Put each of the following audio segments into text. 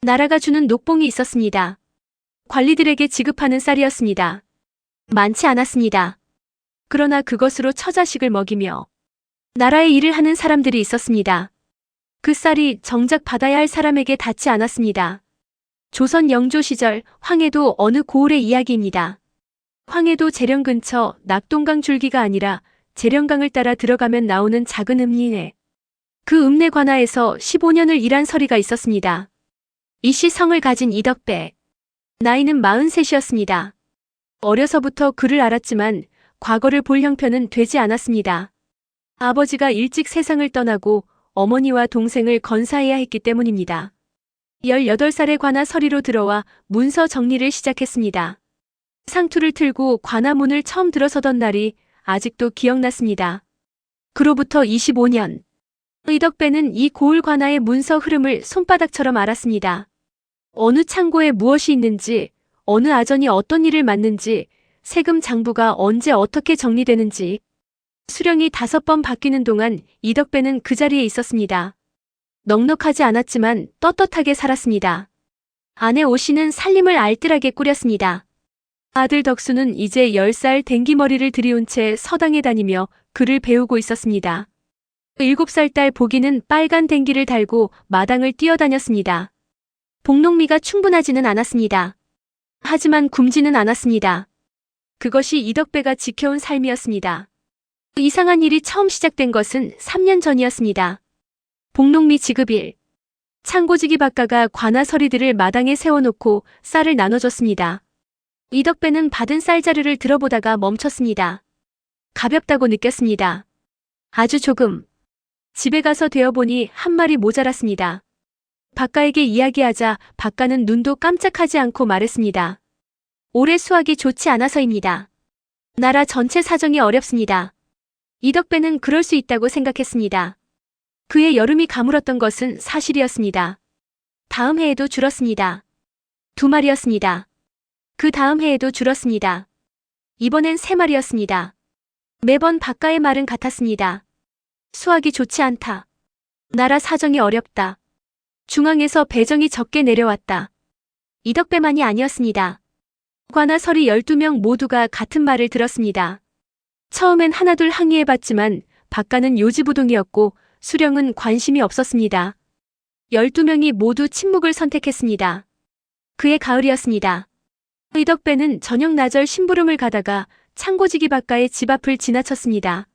나라가 주는 녹봉이 있었습니다. 관리들에게 지급하는 쌀이었습니다. 많지 않았습니다. 그러나 그것으로 처자식을 먹이며 나라의 일을 하는 사람들이 있었습니다. 그 쌀이 정작 받아야 할 사람에게 닿지 않았습니다. 조선 영조 시절 황해도 어느 고을의 이야기입니다. 황해도 재령 근처 낙동강 줄기가 아니라 재령강을 따라 들어가면 나오는 작은 읍리에 그 읍내 관아에서 15년을 일한 서리가 있었습니다. 이씨 성을 가진 이덕배. 나이는 43이었습니다. 어려서부터 글을 알았지만 과거를 볼 형편은 되지 않았습니다. 아버지가 일찍 세상을 떠나고 어머니와 동생을 건사해야 했기 때문입니다. 18살에 관아 서리로 들어와 문서 정리를 시작했습니다. 상투를 틀고 관아 문을 처음 들어서던 날이 아직도 기억났습니다. 그로부터 25년. 이덕배는 이 고을 관아의 문서 흐름을 손바닥처럼 알았습니다. 어느 창고에 무엇이 있는지, 어느 아전이 어떤 일을 맡는지, 세금 장부가 언제 어떻게 정리되는지. 수령이 5번 바뀌는 동안 이덕배는 그 자리에 있었습니다. 넉넉하지 않았지만 떳떳하게 살았습니다. 아내 오씨는 살림을 알뜰하게 꾸렸습니다. 아들 덕수는 이제 10살 댕기머리를 들이운 채 서당에 다니며 글을 배우고 있었습니다. 7살 딸 보기는 빨간 댕기를 달고 마당을 뛰어다녔습니다. 복농미가 충분하지는 않았습니다. 하지만 굶지는 않았습니다. 그것이 이덕배가 지켜온 삶이었습니다. 이상한 일이 처음 시작된 것은 3년 전이었습니다. 복농미 지급일. 창고지기 박가가 관아 서리들을 마당에 세워놓고 쌀을 나눠줬습니다. 이덕배는 받은 쌀 자루를 들어보다가 멈췄습니다. 가볍다고 느꼈습니다. 아주 조금. 집에 가서 되어보니 한 마리 모자랐습니다. 박가에게 이야기하자 박가는 눈도 깜짝하지 않고 말했습니다. 올해 수확이 좋지 않아서입니다. 나라 전체 사정이 어렵습니다. 이덕배는 그럴 수 있다고 생각했습니다. 그의 여름이 가물었던 것은 사실이었습니다. 다음 해에도 줄었습니다. 2마리였습니다. 그 다음 해에도 줄었습니다. 이번엔 3마리였습니다. 매번 박가의 말은 같았습니다. 수확이 좋지 않다. 나라 사정이 어렵다. 중앙에서 배정이 적게 내려왔다. 이덕배만이 아니었습니다. 관아 서리 12명 모두가 같은 말을 들었습니다. 처음엔 하나둘 항의해봤지만 박가는 요지부동이었고 수령은 관심이 없었습니다. 12명이 모두 침묵을 선택했습니다. 그해 가을이었습니다. 이덕배는 저녁 나절 심부름을 가다가 창고지기 박가의 집 앞을 지나쳤습니다.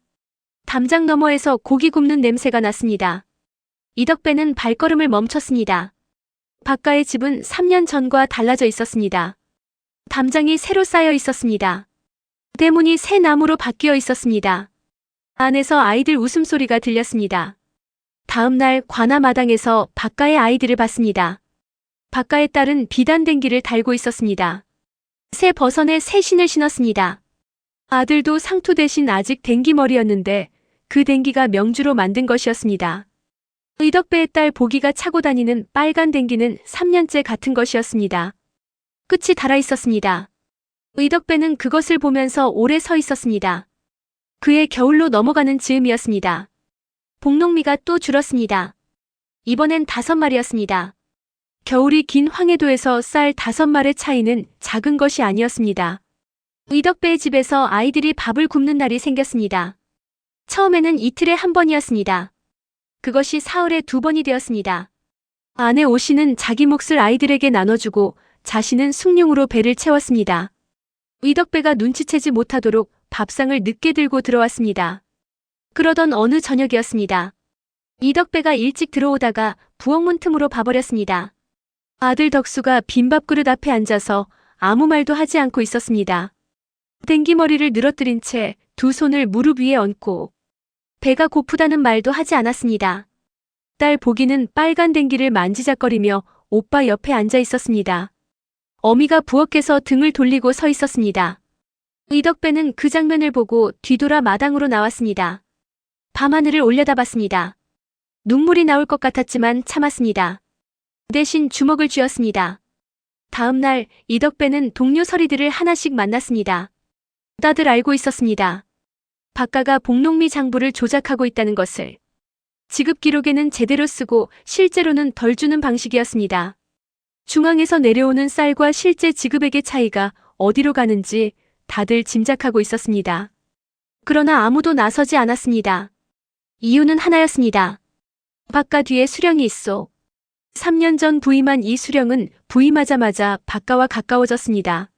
담장 너머에서 고기 굽는 냄새가 났습니다. 이덕배는 발걸음을 멈췄습니다. 박가의 집은 3년 전과 달라져 있었습니다. 담장이 새로 쌓여 있었습니다. 대문이 새 나무로 바뀌어 있었습니다. 안에서 아이들 웃음소리가 들렸습니다. 다음 날 관아 마당에서 박가의 아이들을 봤습니다. 박가의 딸은 비단 댕기를 달고 있었습니다. 새 버선에 새 신을 신었습니다. 아들도 상투 대신 아직 댕기머리였는데 그 댕기가 명주로 만든 것이었습니다. 이덕배의 딸 보기가 차고 다니는 빨간 댕기는 3년째 같은 것이었습니다. 끝이 달아 있었습니다. 이덕배는 그것을 보면서 오래 서 있었습니다. 그의 겨울로 넘어가는 즈음이었습니다. 복농미가 또 줄었습니다. 이번엔 5마리였습니다. 겨울이 긴 황해도에서 쌀 5말의 차이는 작은 것이 아니었습니다. 이덕배의 집에서 아이들이 밥을 굶는 날이 생겼습니다. 처음에는 이틀에 1번이었습니다. 그것이 사흘에 2번이 되었습니다. 아내 오씨는 자기 몫을 아이들에게 나눠주고 자신은 숭늉으로 배를 채웠습니다. 이덕배가 눈치채지 못하도록 밥상을 늦게 들고 들어왔습니다. 그러던 어느 저녁이었습니다. 이덕배가 일찍 들어오다가 부엌문 틈으로 봐버렸습니다. 아들 덕수가 빈밥그릇 앞에 앉아서 아무 말도 하지 않고 있었습니다. 댕기머리를 늘어뜨린 채 2 손을 무릎 위에 얹고 배가 고프다는 말도 하지 않았습니다. 딸 보기는 빨간 댕기를 만지작거리며 오빠 옆에 앉아 있었습니다. 어미가 부엌에서 등을 돌리고 서 있었습니다. 이덕배는 그 장면을 보고 뒤돌아 마당으로 나왔습니다. 밤하늘을 올려다봤습니다. 눈물이 나올 것 같았지만 참았습니다. 대신 주먹을 쥐었습니다. 다음 날 이덕배는 동료 서리들을 하나씩 만났습니다. 다들 알고 있었습니다. 박가가 복농미 장부를 조작하고 있다는 것을. 지급 기록에는 제대로 쓰고 실제로는 덜 주는 방식이었습니다. 중앙에서 내려오는 쌀과 실제 지급액의 차이가 어디로 가는지 다들 짐작하고 있었습니다. 그러나 아무도 나서지 않았습니다. 이유는 하나였습니다. 박가 뒤에 수령이 있어. 3년 전 부임한 이 수령은 부임하자마자 박가와 가까워졌습니다.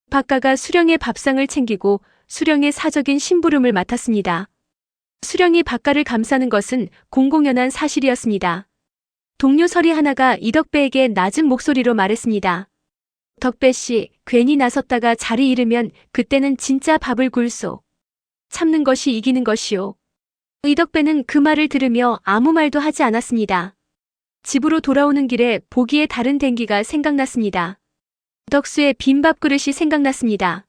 박가가 수령의 밥상을 챙기고 수령의 사적인 심부름을 맡았습니다. 수령이 박가를 감싸는 것은 공공연한 사실이었습니다. 동료 서리 하나가 이덕배에게 낮은 목소리로 말했습니다. 덕배 씨, 괜히 나섰다가 자리 잃으면 그때는 진짜 밥을 굴소. 참는 것이 이기는 것이오. 이덕배는 그 말을 들으며 아무 말도 하지 않았습니다. 집으로 돌아오는 길에 보기에 다른 댕기가 생각났습니다. 덕수의 빈 밥그릇이 생각났습니다.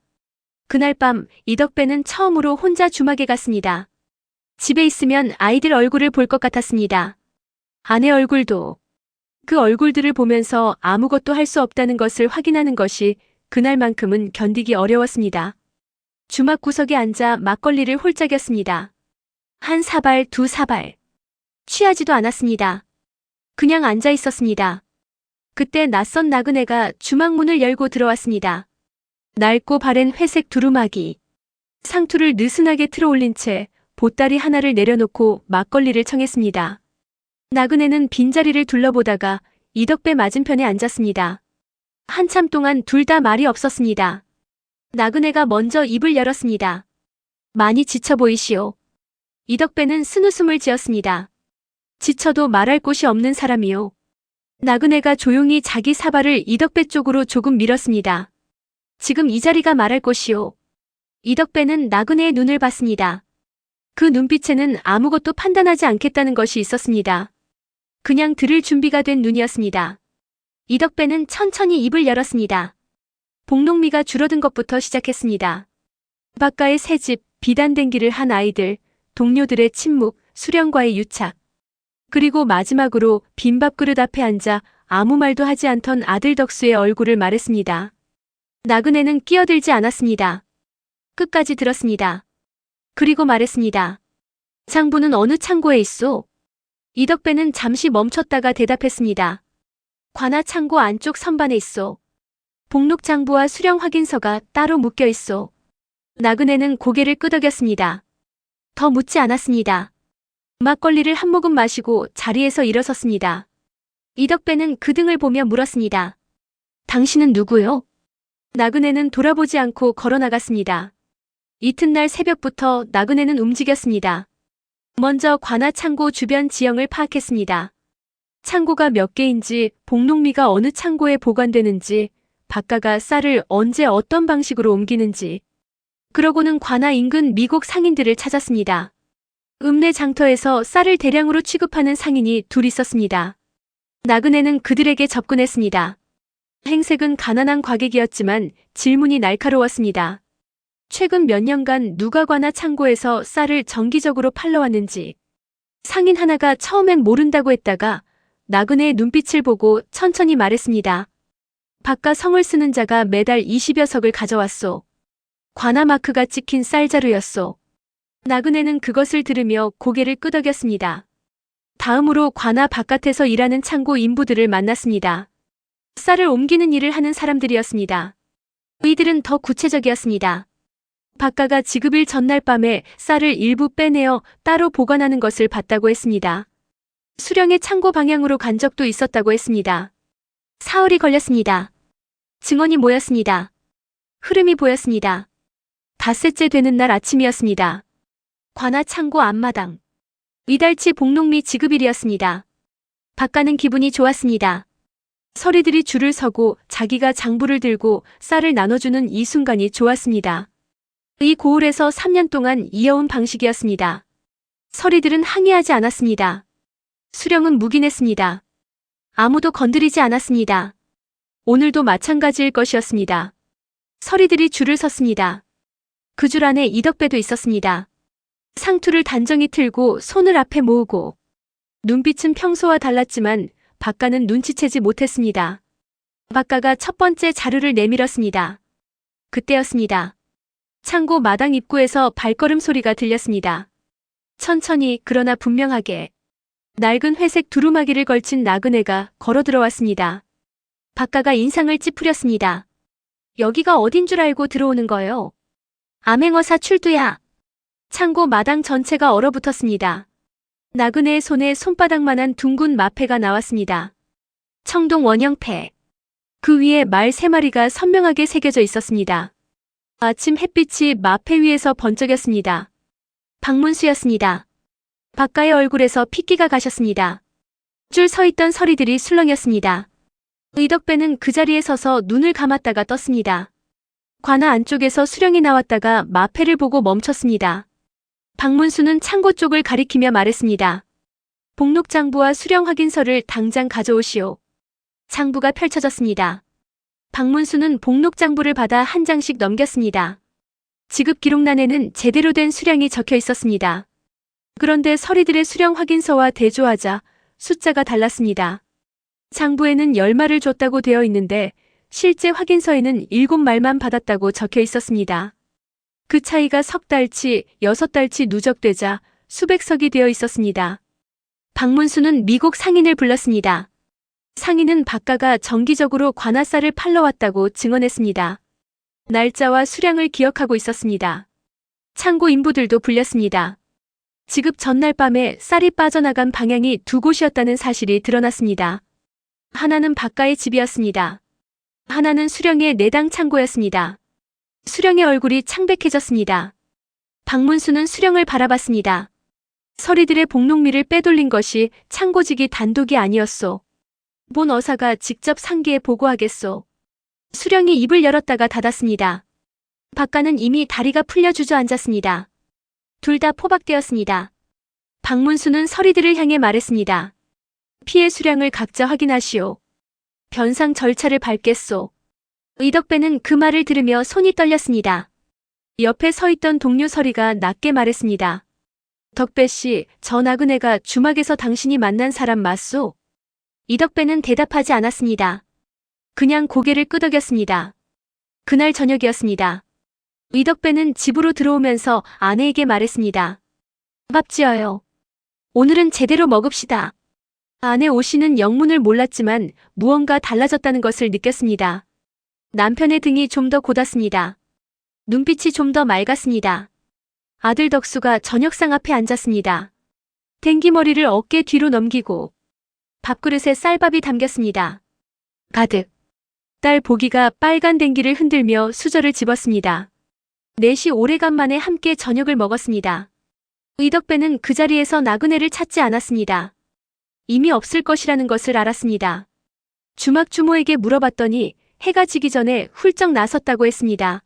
그날 밤 이덕배는 처음으로 혼자 주막에 갔습니다. 집에 있으면 아이들 얼굴을 볼 것 같았습니다. 아내 얼굴도. 그 얼굴들을 보면서 아무것도 할 수 없다는 것을 확인하는 것이 그날만큼은 견디기 어려웠습니다. 주막 구석에 앉아 막걸리를 홀짝였습니다. 한 사발, 두 사발. 취하지도 않았습니다. 그냥 앉아 있었습니다. 그때 낯선 나그네가 주막 문을 열고 들어왔습니다. 낡고 바랜 회색 두루마기. 상투를 느슨하게 틀어 올린 채 보따리 하나를 내려놓고 막걸리를 청했습니다. 나그네는 빈자리를 둘러보다가 이덕배 맞은편에 앉았습니다. 한참 동안 둘 다 말이 없었습니다. 나그네가 먼저 입을 열었습니다. 많이 지쳐 보이시오. 이덕배는 쓴웃음을 지었습니다. 지쳐도 말할 곳이 없는 사람이요. 나그네가 조용히 자기 사발을 이덕배 쪽으로 조금 밀었습니다. 지금 이 자리가 말할 곳이오. 이덕배는 나그네의 눈을 봤습니다. 그 눈빛에는 아무것도 판단하지 않겠다는 것이 있었습니다. 그냥 들을 준비가 된 눈이었습니다. 이덕배는 천천히 입을 열었습니다. 복농미가 줄어든 것부터 시작했습니다. 박가의 새집, 비단댕기를 한 아이들, 동료들의 침묵, 수령과의 유착. 그리고 마지막으로 빈 밥그릇 앞에 앉아 아무 말도 하지 않던 아들 덕수의 얼굴을 말했습니다. 나그네는 끼어들지 않았습니다. 끝까지 들었습니다. 그리고 말했습니다. 장부는 어느 창고에 있소? 이덕배는 잠시 멈췄다가 대답했습니다. 관아 창고 안쪽 선반에 있소. 복록 장부와 수령 확인서가 따로 묶여 있소. 나그네는 고개를 끄덕였습니다. 더 묻지 않았습니다. 막걸리를 한 모금 마시고 자리에서 일어섰습니다. 이덕배는 그 등을 보며 물었습니다. 당신은 누구요? 나그네는 돌아보지 않고 걸어나갔습니다. 이튿날 새벽부터 나그네는 움직였습니다. 먼저 관아 창고 주변 지형을 파악했습니다. 창고가 몇 개인지, 복농미가 어느 창고에 보관되는지, 박가가 쌀을 언제 어떤 방식으로 옮기는지. 그러고는 관아 인근 미국 상인들을 찾았습니다. 읍내 장터에서 쌀을 대량으로 취급하는 상인이 둘 있었습니다. 나그네는 그들에게 접근했습니다. 행색은 가난한 과객이었지만 질문이 날카로웠습니다. 최근 몇 년간 누가 관아 창고에서 쌀을 정기적으로 팔러왔는지. 상인 하나가 처음엔 모른다고 했다가 나그네의 눈빛을 보고 천천히 말했습니다. 박가 성을 쓰는 자가 매달 20여 석을 가져왔소. 관아 마크가 찍힌 쌀자루였소. 나그네는 그것을 들으며 고개를 끄덕였습니다. 다음으로 관아 바깥에서 일하는 창고 인부들을 만났습니다. 쌀을 옮기는 일을 하는 사람들이었습니다. 이들은 더 구체적이었습니다. 박가가 지급일 전날 밤에 쌀을 일부 빼내어 따로 보관하는 것을 봤다고 했습니다. 수령의 창고 방향으로 간 적도 있었다고 했습니다. 사흘이 걸렸습니다. 증언이 모였습니다. 흐름이 보였습니다. 닷새째 되는 날 아침이었습니다. 관아 창고 앞마당. 이달치 복농미 지급일이었습니다. 박가는 기분이 좋았습니다. 서리들이 줄을 서고 자기가 장부를 들고 쌀을 나눠주는 이 순간이 좋았습니다. 이 고을에서 3년 동안 이어온 방식이었습니다. 서리들은 항의하지 않았습니다. 수령은 묵인했습니다. 아무도 건드리지 않았습니다. 오늘도 마찬가지일 것이었습니다. 서리들이 줄을 섰습니다. 그 줄 안에 이덕배도 있었습니다. 상투를 단정히 틀고 손을 앞에 모으고. 눈빛은 평소와 달랐지만 박가는 눈치채지 못했습니다. 박가가 첫 번째 자루를 내밀었습니다. 그때였습니다. 창고 마당 입구에서 발걸음 소리가 들렸습니다. 천천히 그러나 분명하게 낡은 회색 두루마기를 걸친 나그네가 걸어 들어왔습니다. 박가가 인상을 찌푸렸습니다. 여기가 어딘 줄 알고 들어오는 거요? 암행어사 출두야. 창고 마당 전체가 얼어붙었습니다. 나그네의 손에 손바닥만한 둥근 마패가 나왔습니다. 청동 원형패. 그 위에 말 3마리가 선명하게 새겨져 있었습니다. 아침 햇빛이 마패 위에서 번쩍였습니다. 박문수였습니다. 박가의 얼굴에서 핏기가 가셨습니다. 줄 서 있던 서리들이 술렁였습니다. 의덕배는 그 자리에 서서 눈을 감았다가 떴습니다. 관아 안쪽에서 수령이 나왔다가 마패를 보고 멈췄습니다. 박문수는 창고 쪽을 가리키며 말했습니다. 복록장부와 수령 확인서를 당장 가져오시오. 장부가 펼쳐졌습니다. 박문수는 복록장부를 받아 한 장씩 넘겼습니다. 지급 기록란에는 제대로 된 수령이 적혀 있었습니다. 그런데 서리들의 수령 확인서와 대조하자 숫자가 달랐습니다. 장부에는 10말을 줬다고 되어 있는데 실제 확인서에는 7말만 받았다고 적혀 있었습니다. 그 차이가 석 달치, 6달치 누적되자 수백 석이 되어 있었습니다. 박문수는 미국 상인을 불렀습니다. 상인은 박가가 정기적으로 관아쌀을 팔러 왔다고 증언했습니다. 날짜와 수량을 기억하고 있었습니다. 창고 인부들도 불렸습니다. 지급 전날 밤에 쌀이 빠져나간 방향이 2곳이었다는 사실이 드러났습니다. 하나는 박가의 집이었습니다. 하나는 수령의 내당 창고였습니다. 수령의 얼굴이 창백해졌습니다. 박문수는 수령을 바라봤습니다. 서리들의 복록미를 빼돌린 것이 창고직이 단독이 아니었소. 본 어사가 직접 상기에 보고하겠소. 수령이 입을 열었다가 닫았습니다. 박가는 이미 다리가 풀려 주저앉았습니다. 둘 다 포박되었습니다. 박문수는 서리들을 향해 말했습니다. 피해 수량을 각자 확인하시오. 변상 절차를 밟겠소. 의덕배는 그 말을 들으며 손이 떨렸습니다. 옆에 서 있던 동료 서리가 낮게 말했습니다. 덕배씨, 저 나그네가 주막에서 당신이 만난 사람 맞소? 이덕배는 대답하지 않았습니다. 그냥 고개를 끄덕였습니다. 그날 저녁이었습니다. 의덕배는 집으로 들어오면서 아내에게 말했습니다. 밥 지어요. 오늘은 제대로 먹읍시다. 아내 오씨는 영문을 몰랐지만 무언가 달라졌다는 것을 느꼈습니다. 남편의 등이 좀 더 곧았습니다. 눈빛이 좀 더 맑았습니다. 아들 덕수가 저녁상 앞에 앉았습니다. 댕기머리를 어깨 뒤로 넘기고 밥그릇에 쌀밥이 담겼습니다. 가득. 딸 보기가 빨간 댕기를 흔들며 수저를 집었습니다. 넷이 오래간만에 함께 저녁을 먹었습니다. 의덕배는 그 자리에서 나그네를 찾지 않았습니다. 이미 없을 것이라는 것을 알았습니다. 주막 주모에게 물어봤더니 해가 지기 전에 훌쩍 나섰다고 했습니다.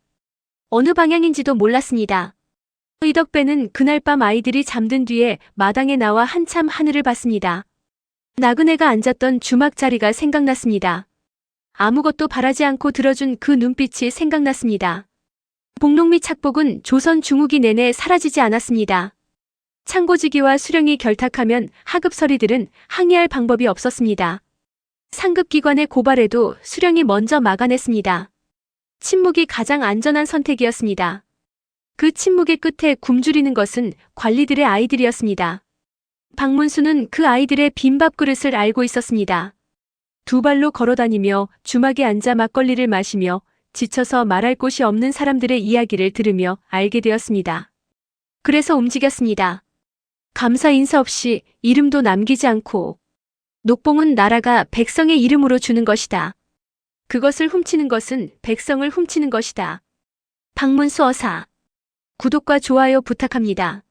어느 방향인지도 몰랐습니다. 의덕배는 그날 밤 아이들이 잠든 뒤에 마당에 나와 한참 하늘을 봤습니다. 나그네가 앉았던 주막 자리가 생각났습니다. 아무것도 바라지 않고 들어준 그 눈빛이 생각났습니다. 복록미 착복은 조선 중후기 내내 사라지지 않았습니다. 창고지기와 수령이 결탁하면 하급 서리들은 항의할 방법이 없었습니다. 상급기관의 고발에도 수령이 먼저 막아냈습니다. 침묵이 가장 안전한 선택이었습니다. 그 침묵의 끝에 굶주리는 것은 관리들의 아이들이었습니다. 박문수는 그 아이들의 빈 밥그릇을 알고 있었습니다. 두 발로 걸어다니며 주막에 앉아 막걸리를 마시며 지쳐서 말할 곳이 없는 사람들의 이야기를 들으며 알게 되었습니다. 그래서 움직였습니다. 감사 인사 없이 이름도 남기지 않고. 녹봉은 나라가 백성의 이름으로 주는 것이다. 그것을 훔치는 것은 백성을 훔치는 것이다. 박문수 어사. 구독과 좋아요 부탁합니다.